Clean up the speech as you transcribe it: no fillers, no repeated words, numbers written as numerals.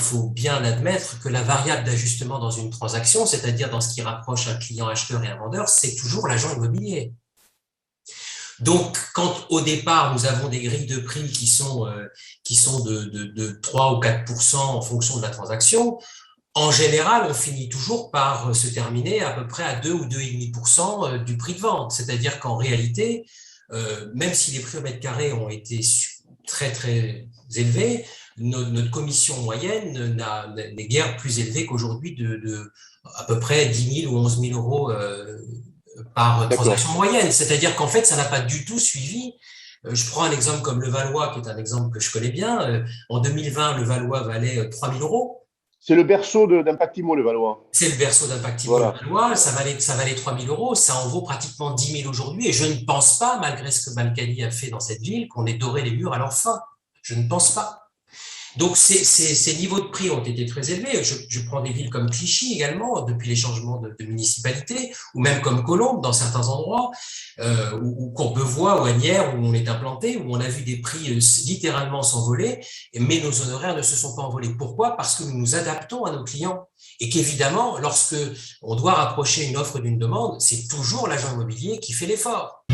faut bien admettre que la variable d'ajustement dans une transaction, c'est-à-dire dans ce qui rapproche un client acheteur et un vendeur, c'est toujours l'agent immobilier. Donc, quand au départ, nous avons des grilles de prix qui sont de 3 ou 4% en fonction de la transaction, en général, on finit toujours par se terminer à peu près à 2 ou 2,5% du prix de vente. C'est-à-dire qu'en réalité, même si les prix au mètre carré ont été très, très élevés, notre commission moyenne n'est guère plus élevée qu'aujourd'hui de à peu près 10 000 ou 11 000 euros par D'accord. transaction moyenne. C'est-à-dire qu'en fait, ça n'a pas du tout suivi. Je prends un exemple comme le Valois, qui est un exemple que je connais bien. En 2020, le Valois valait 3 000 euros. C'est le berceau d'Impact Immo, le Valois. C'est le berceau d'Impact Immo, le Voilà. Valois, Voilà. ça valait 3 000 euros, ça en vaut pratiquement 10 000 aujourd'hui, et je ne pense pas, malgré ce que Balkany a fait dans cette ville, qu'on ait doré les murs à leur fin. Je ne pense pas. Donc ces niveaux de prix ont été très élevés. Je prends des villes comme Clichy également, depuis les changements de municipalité, ou même comme Colombes dans certains endroits, ou Courbevoie ou Asnières où on est implanté, où on a vu des prix littéralement s'envoler, mais nos honoraires ne se sont pas envolés. Pourquoi? Parce que nous nous adaptons à nos clients. Et qu'évidemment, lorsque on doit rapprocher une offre d'une demande, c'est toujours l'agent immobilier qui fait l'effort.